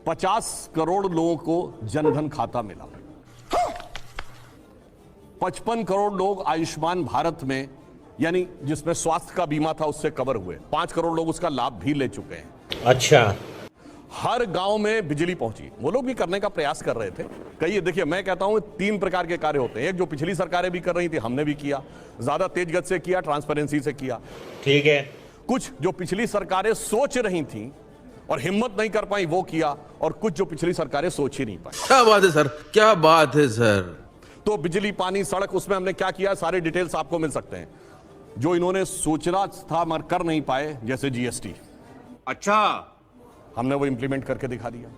50 करोड़ लोगों को जनधन खाता मिला, 55 करोड़ लोग आयुष्मान भारत में, यानी जिसमें स्वास्थ्य का बीमा था, उससे कवर हुए, 5 करोड़ लोग उसका लाभ भी ले चुके हैं। अच्छा, हर गांव में बिजली पहुंची, वो लोग भी करने का प्रयास कर रहे थे। कई, देखिए मैं कहता हूं 3 प्रकार के कार्य होते हैं। एक जो पिछली सरकारें भी कर रही थी, हमने भी किया, ज्यादा तेज गति से किया, ट्रांसपेरेंसी से किया। ठीक है। कुछ जो पिछली सरकारें सोच रही थी और हिम्मत नहीं कर पाई वो किया, और कुछ जो पिछली सरकारें सोच ही नहीं पाई। क्या बात है सर, क्या बात है सर। तो बिजली, पानी, सड़क, उसमें हमने क्या किया, सारे डिटेल्स आपको मिल सकते हैं। जो इन्होंने सोचना था मगर कर नहीं पाए, जैसे जीएसटी, अच्छा, हमने वो इंप्लीमेंट करके दिखा दिया।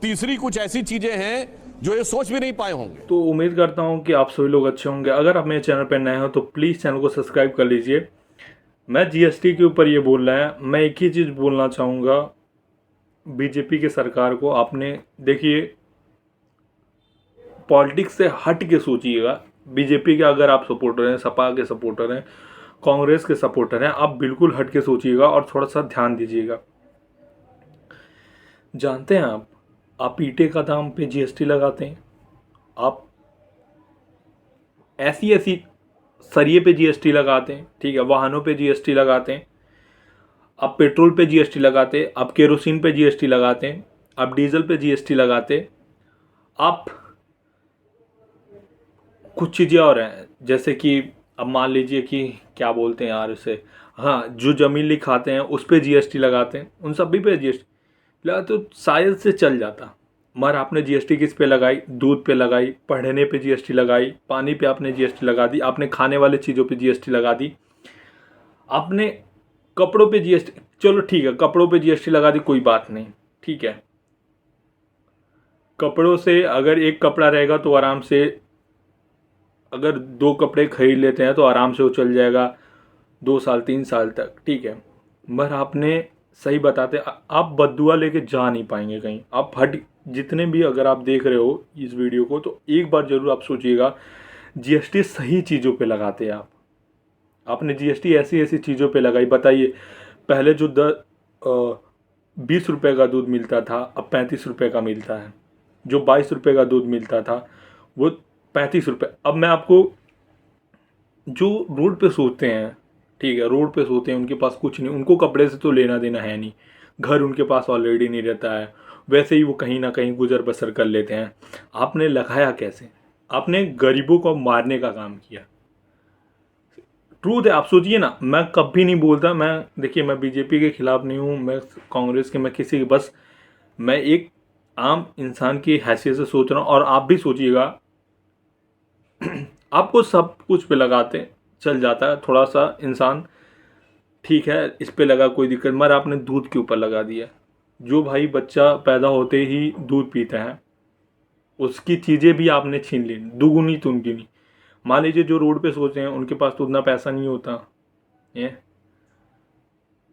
तीसरी कुछ ऐसी चीजें हैं जो ये सोच भी नहीं पाए होंगे। तो उम्मीद करता हूं कि आप सभी लोग अच्छे होंगे। अगर आप मेरे चैनल पर नए हो तो प्लीज़ चैनल को सब्सक्राइब कर लीजिए। मैं जीएसटी के ऊपर ये बोल रहा है, मैं एक ही चीज़ बोलना चाहूँगा बीजेपी की सरकार को। आपने देखिए, पॉलिटिक्स से हट के सोचिएगा। बीजेपी के अगर आप सपोर्टर हैं, सपा के सपोर्टर हैं, कांग्रेस के सपोर्टर हैं, आप बिल्कुल हट के सोचिएगा और थोड़ा सा ध्यान दीजिएगा। जानते हैं आप ईंटे का दाम पे जीएसटी लगाते हैं, आप ऐसी सरिये पे जीएसटी लगाते हैं, ठीक है, वाहनों पे जीएसटी लगाते हैं, आप पेट्रोल पे जीएसटी लगाते हैं, आप केरोसिन पे जीएसटी लगाते हैं, आप डीजल पे जीएसटी लगाते हैं, आप कुछ चीज़ें और हैं, जैसे कि अब मान लीजिए कि क्या बोलते हैं यार उसे, हाँ, जो ज़मीन लिखाते हैं उस पर जीएसटी लगाते हैं, उन सभी पे जीएसटी लगा तो शायद से चल जाता। मगर आपने जीएसटी किस पे लगाई? दूध पे लगाई, पढ़ने पे जीएसटी लगाई, पानी पे आपने जीएसटी लगा दी, आपने खाने वाले चीज़ों पे जीएसटी लगा दी, आपने कपड़ों पे जीएसटी, चलो ठीक है, कपड़ों पे जीएसटी लगा दी, कोई बात नहीं, ठीक है। कपड़ों से अगर एक कपड़ा रहेगा तो आराम से, अगर 2 कपड़े खरीद लेते हैं तो आराम से वो चल जाएगा 2 साल 3 साल तक, ठीक है। मगर आपने, सही बताते, आप बद्दुआ लेके जा नहीं पाएंगे कहीं। आप हट, जितने भी अगर आप देख रहे हो इस वीडियो को, तो एक बार ज़रूर आप सोचिएगा, जीएसटी सही चीज़ों पे लगाते हैं आप। आपने जीएसटी ऐसी चीज़ों पे लगाई, बताइए। पहले जो 20 रुपये का दूध मिलता था, अब 35 रुपये का मिलता है। जो 22 रुपये का दूध मिलता था वो 35 रुपये। अब मैं आपको, जो रोड पे सोते हैं, ठीक है, रोड पे सोते हैं, उनके पास कुछ नहीं, उनको कपड़े से तो लेना देना है नहीं, घर उनके पास ऑलरेडी नहीं रहता है, वैसे ही वो कहीं ना कहीं गुजर बसर कर लेते हैं। आपने लगाया कैसे? आपने गरीबों को मारने का काम किया। ट्रूथ है, आप सोचिए ना। मैं कभी नहीं बोलता, मैं, देखिए, मैं बीजेपी के खिलाफ नहीं हूँ, मैं कांग्रेस के, मैं किसी के, बस मैं एक आम इंसान की हैसियत से सोच रहा हूँ। और आप भी सोचिएगा, आपको सब कुछ पे लगाते चल जाता है, थोड़ा सा इंसान, ठीक है, इस पे लगा, कोई दिक्कत, मगर आपने दूध के ऊपर लगा दिया। जो भाई बच्चा पैदा होते ही दूध पीता है, उसकी चीज़ें भी आपने छीन ली, दुगुनी तुनगुनी। मान लीजिए जो रोड पे सोचते हैं, उनके पास तो उतना पैसा नहीं होता ये,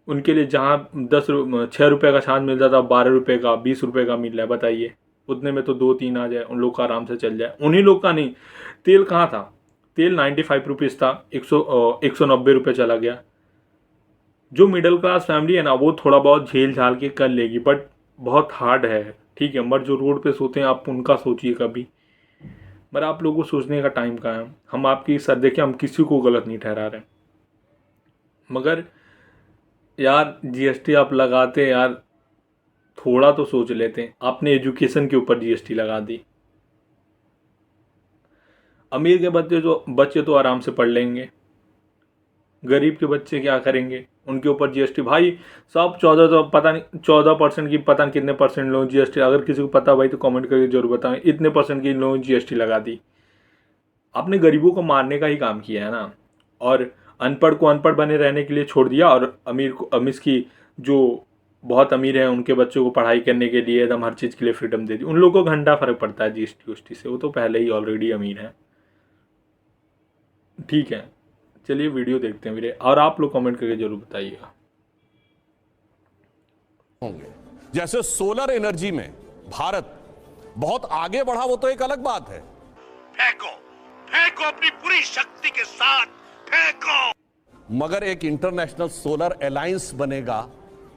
उनके लिए जहाँ 6 रुपये का छाछ मिलता था, 12 रुपये का, 20 रुपये का मिल रहा है, बताइए। उतने में तो 2-3 आ जाए, उन लोग का आराम से चल जाए। उन्हीं लोग का नहीं, तेल कहाँ था? तेल 95 रुपीज़ था, 190 रुपये चला गया। जो मिडिल क्लास फैमिली है ना, वो थोड़ा बहुत झेल झाल के कर लेगी, बट बहुत हार्ड है, ठीक है। मगर जो रोड पे सोते हैं, आप उनका सोचिए कभी। मगर आप लोगों को सोचने का टाइम कहाँ है? हम आपकी सर, देखिए, हम किसी को गलत नहीं ठहरा रहे, मगर यार जीएसटी आप लगाते यार, थोड़ा तो सोच लेते। आपने एजुकेशन के ऊपर जीएसटी लगा दी। अमीर के बच्चे तो आराम से पढ़ लेंगे, गरीब के बच्चे क्या करेंगे? उनके ऊपर जीएसटी, भाई सब 14, तो पता नहीं 14% की, पता नहीं कितने परसेंट लोग जीएसटी। अगर किसी को पता भाई तो कमेंट करके जरूर बताएं, इतने परसेंट की लोगों ने जीएसटी लगा दी। आपने गरीबों को मारने का ही काम किया है ना, और अनपढ़ को अनपढ़ बने रहने के लिए छोड़ दिया, और अमीर को, अमीर की, जो बहुत अमीर हैं, उनके बच्चों को पढ़ाई करने के लिए एकदम हर चीज़ के लिए फ्रीडम दे दी। उन लोगों को घंटा फर्क पड़ता है जीएसटी से, वो तो पहले ही ऑलरेडी अमीर हैं, ठीक है। चलिए वीडियो देखते हैं मेरे, और आप लोग कमेंट करके जरूर बताइएगा। होंगे जैसे सोलर एनर्जी में भारत बहुत आगे बढ़ा, वो तो एक अलग बात है। फेंको, फेंको अपनी पूरी शक्ति के साथ फेंको। मगर एक इंटरनेशनल सोलर अलायंस बनेगा,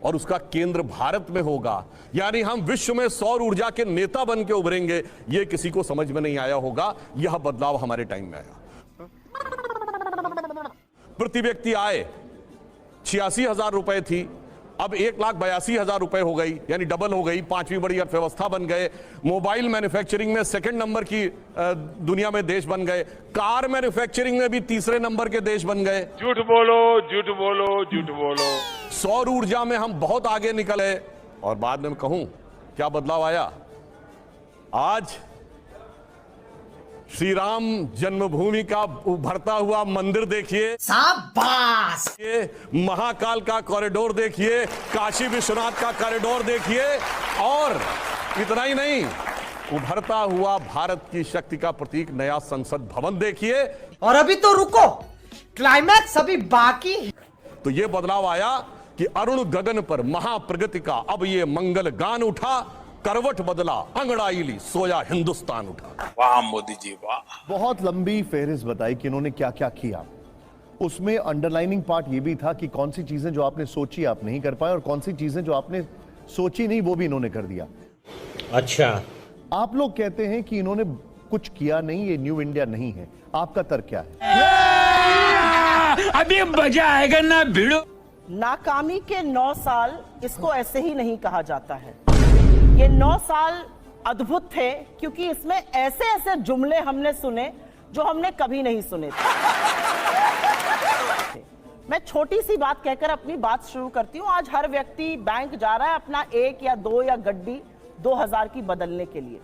और उसका केंद्र भारत में होगा, यानी हम विश्व में सौर ऊर्जा के नेता बन के उभरेंगे, यह किसी को समझ में नहीं आया होगा। यह बदलाव हमारे टाइम में आया। प्रति व्यक्ति आय 86,000 रुपए थी, अब 1,82,000 रुपए हो गई, यानी डबल हो गई। पांचवी बड़ी अर्थव्यवस्था बन गए। मोबाइल मैन्युफैक्चरिंग में सेकंड नंबर की दुनिया में देश बन गए। कार मैन्युफैक्चरिंग में भी तीसरे नंबर के देश बन गए। झूठ बोलो झूठ बोलो झूठ बोलो। सौर ऊर्जा में हम बहुत आगे निकले। और बाद में कहूं क्या बदलाव आया, आज श्री राम जन्मभूमि का उभरता हुआ मंदिर देखिए, शाबाश। ये महाकाल का कॉरिडोर देखिए, काशी विश्वनाथ का कॉरिडोर देखिए, और इतना ही नहीं, उभरता हुआ भारत की शक्ति का प्रतीक नया संसद भवन देखिए। और अभी तो रुको, क्लाइमैक्स अभी बाकी है। तो ये बदलाव आया कि अरुण गगन पर महाप्रगति का अब ये मंगल गान उठा, करवट बदला अंगड़ाई ली, सोया हिंदुस्तान उठा। वाह मोदी जी वाह। बहुत लंबी फेहरिस्त बताई कि इन्होंने क्या क्या किया। उसमें अंडरलाइनिंग पार्ट ये भी था कि कौन सी चीजें जो आपने सोची आप नहीं कर पाए, और कौन सी चीजें जो आपने सोची नहीं वो भी इन्होंने कर दिया। अच्छा, आप लोग कहते हैं कि इन्होंने कुछ किया नहीं, ये न्यू इंडिया नहीं है। आपका तर्क क्या है? अभी मजा आएगा ना भिड़ो। नाकामी के 9 साल इसको ऐसे ही नहीं कहा जाता है। ये 9 साल अद्भुत थे क्योंकि इसमें ऐसे ऐसे जुमले हमने सुने जो हमने कभी नहीं सुने थे। मैं छोटी सी बात कहकर अपनी बात शुरू करती हूँ। आज हर व्यक्ति बैंक जा रहा है अपना 1 या 2 या गड्डी 2000 की बदलने के लिए।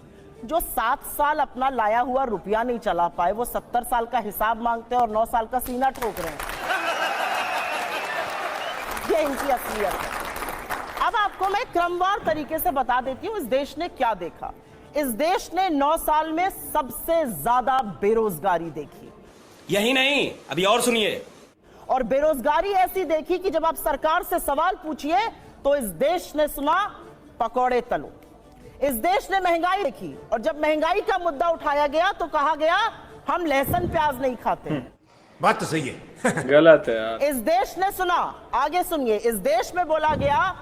जो 7 साल अपना लाया हुआ रुपया नहीं चला पाए, वो 70 साल का हिसाब मांगते हैं और 9 साल का सीना ठोक रहे हैं। ये इनकी असलियत है। अब आपको मैं क्रमवार तरीके से बता देती हूं इस देश ने क्या देखा। इस देश ने 9 साल में सबसे ज्यादा बेरोजगारी देखी। यही नहीं, अभी और सुनिए। और बेरोजगारी ऐसी देखी कि जब आप सरकार से सवाल पूछिए तो इस देश ने सुना पकौड़े तलो। इस देश ने महंगाई देखी, और जब महंगाई का मुद्दा उठाया गया तो कहा गया हम लहसुन प्याज नहीं खाते। बात तो सही है। गलत है यार। इस देश ने सुना, आगे सुनिए, इस देश में बोला गया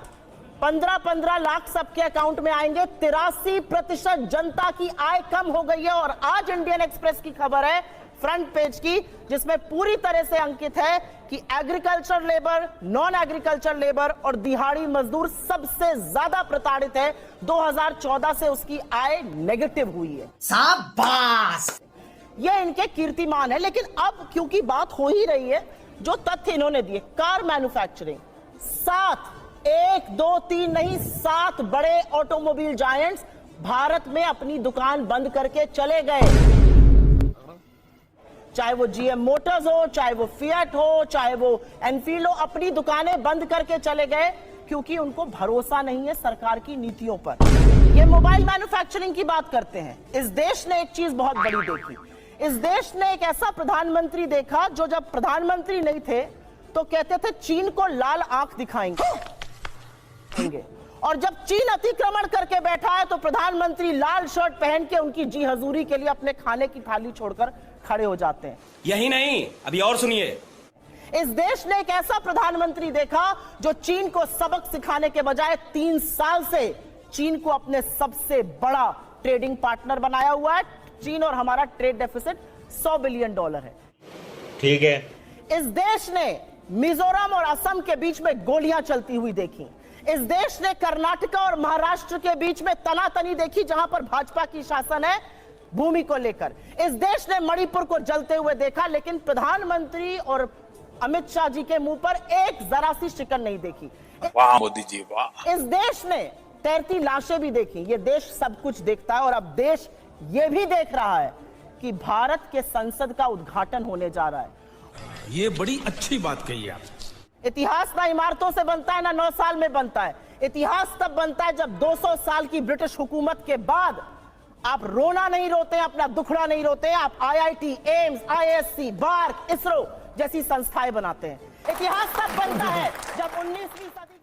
15-15 लाख सबके अकाउंट में आएंगे। 83% जनता की आय कम हो गई है। और आज इंडियन एक्सप्रेस की खबर है फ्रंट पेज की, जिसमें पूरी तरह से अंकित है कि agriculture labour, non agriculture labour और दिहाड़ी मजदूर सबसे ज्यादा प्रताड़ित है। 2014 से उसकी आय नेगेटिव हुई है। शाबाश। यह इनके कीर्तिमान है। लेकिन अब क्योंकि बात हो ही रही है, जो तथ्य इन्होंने दिए, कार मैन्युफैक्चरिंग 1 2 3 नहीं 7 बड़े ऑटोमोबाइल जायंट्स भारत में अपनी दुकान बंद करके चले गए। चाहे वो जीएम मोटर्स हो, चाहे वो फिएट हो, चाहे वो एनफील्ड हो, अपनी दुकानें बंद करके चले गए क्योंकि उनको भरोसा नहीं है सरकार की नीतियों पर। ये मोबाइल मैन्युफैक्चरिंग की बात करते हैं। इस देश ने एक चीज बहुत बड़ी देखी। इस देश ने एक ऐसा प्रधानमंत्री देखा जो जब प्रधानमंत्री नहीं थे तो कहते थे चीन को लाल आंख दिखाएंगे, और जब चीन अतिक्रमण करके बैठा है तो प्रधानमंत्री लाल शर्ट पहन के उनकी जी हजूरी के लिए अपने खाने की थाली छोड़कर खड़े हो जाते हैं। यही नहीं, अभी और सुनिए। इस देश ने एक ऐसा प्रधानमंत्री देखा जो चीन को सबक सिखाने के बजाय 3 साल से चीन को अपने सबसे बड़ा ट्रेडिंग पार्टनर बनाया हुआ है। चीन और हमारा ट्रेड डेफिसिट $100 बिलियन है। ठीक है। इस देश ने मिजोरम और असम के बीच में गोलियां चलती हुई देखी। इस देश ने कर्नाटक और महाराष्ट्र के बीच में तनातनी देखी जहां पर भाजपा की शासन है भूमि को लेकर। इस देश ने मणिपुर को जलते हुए देखा, लेकिन प्रधानमंत्री और अमित शाह जी के मुंह पर एक जरा सी शिकन नहीं देखी। वाह मोदी जी वाह। इस देश ने तैरती लाशें भी देखी। ये देश सब कुछ देखता है, और अब देश ये भी देख रहा है कि भारत के संसद का उद्घाटन होने जा रहा है। ये बड़ी अच्छी बात कही आप। इतिहास ना इमारतों से बनता है, ना 9 साल में बनता है। इतिहास तब बनता है जब 200 साल की ब्रिटिश हुकूमत के बाद आप रोना नहीं रोते, अपना दुखड़ा नहीं रोते, आप आईआईटी, एम्स, आईएससी, बार्क, इसरो जैसी संस्थाएं बनाते हैं। इतिहास तब बनता है जब 19वीं सदी।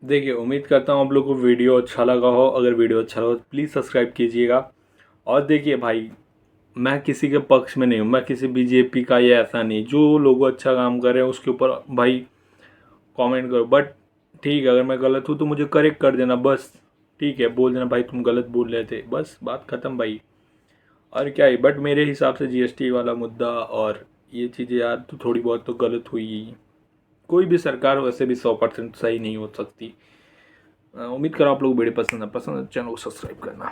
देखिए, उम्मीद करता हूँ आप लोग को वीडियो अच्छा लगा हो। अगर वीडियो अच्छा लगा तो प्लीज़ सब्सक्राइब कीजिएगा। और देखिए भाई, मैं किसी के पक्ष में नहीं हूँ, मैं किसी बीजेपी का या ऐसा नहीं। जो लोग अच्छा काम कर रहे हैं उसके ऊपर भाई कमेंट करो, बट ठीक है, अगर मैं गलत हूँ तो मुझे करेक्ट कर देना बस, ठीक है, बोल देना भाई तुम गलत बोल रहे थे, बस बात ख़त्म भाई। और क्या है, बट मेरे हिसाब से जीएसटी वाला मुद्दा और ये चीज़ें यार तो थोड़ी बहुत तो गलत हुई ही। कोई भी सरकार वैसे भी 100% सही नहीं हो सकती। उम्मीद करो आप लोग वीडियो पसंद है, चैनल को सब्सक्राइब करना।